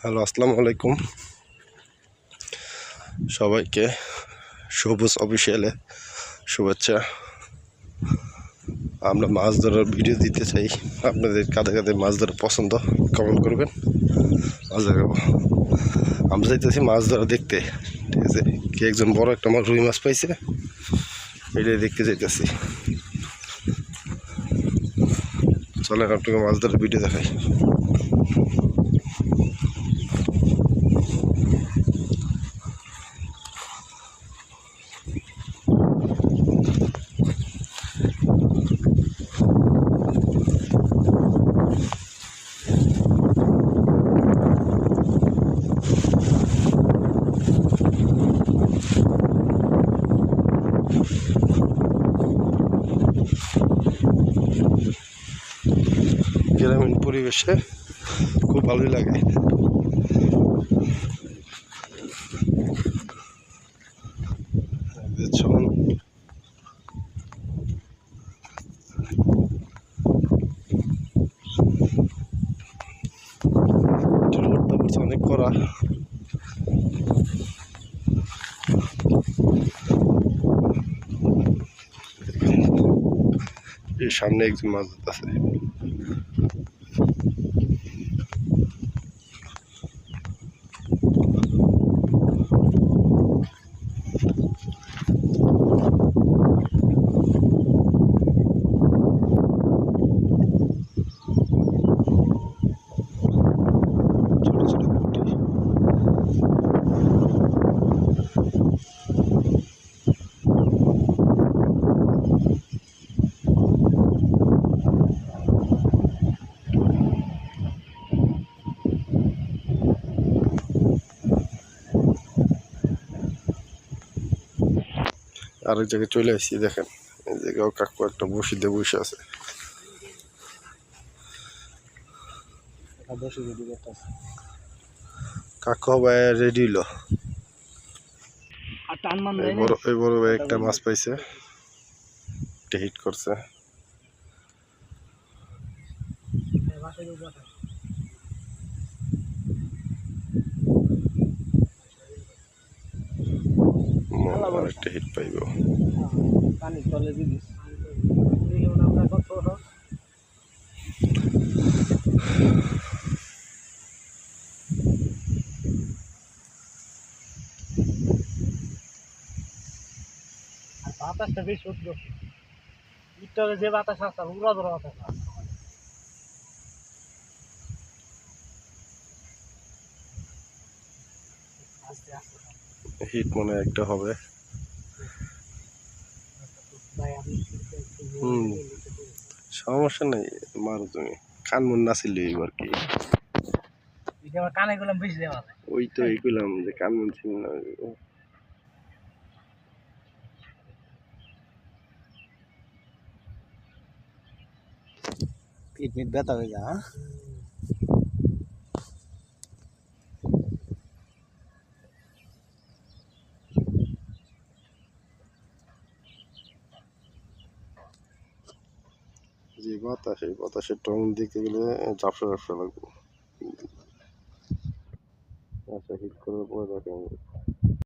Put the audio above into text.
Hello, আসসালামু আলাইকুম সবাইকে। সবুজ অফিসিয়ালে শুভেচ্ছা। আমরা মাছ ধরার ভিডিও দিতে চাই। আপনাদের কাঁধে কাঁধে মাছ ধরা পছন্দ, কমেন্ট করবেন, মাছ দেখাবো। আমরা চাইতেছি মাছ ধরা দেখতে, ঠিক আছে? কি একজন বড় একটা মাছ, রুই মাছ পাইছে, এটাই দেখতে চাইতেছি। চলেন আপনাকে মাছ ধরার ভিডিও দেখাই। গ্রামীণ পরিবেশে খুব ভালোই লাগে। রোডটা পড়ছে অনেক কড়া। এই সামনে একজন মাছ ধরতেছে। আরেক জায়গায় চলে আসছি, দেখেন এই জায়গাও কাকু একটা বসিতে বসে আছে। কাকু ভাই রেডি হইল। এই বড় ভাই একটা মাছ পাইছে, এটা হিট করছে। আরেকটা হিট পাইব। বাতাসটা বেশ উঠল, ভিতরে যে বাতাস আসছে উড়া ধরা বাতাস। হিট মনে হয় একটা হবে। সমস্যা নেই, মারো তুমি। কান মন নাছিল এবার কি কানে গুলাম বেশি দেওয়া যায়। ওই তো এই কইলাম যে কান মন ছিল না। পিঠ মিট ব্যথা হয়ে যা। যে বাতাস, এই বাতাসের টং দিতে গেলে ঝাপসা ঝাপসা লাগবে। আচ্ছা, হিট করার পরে দেখেন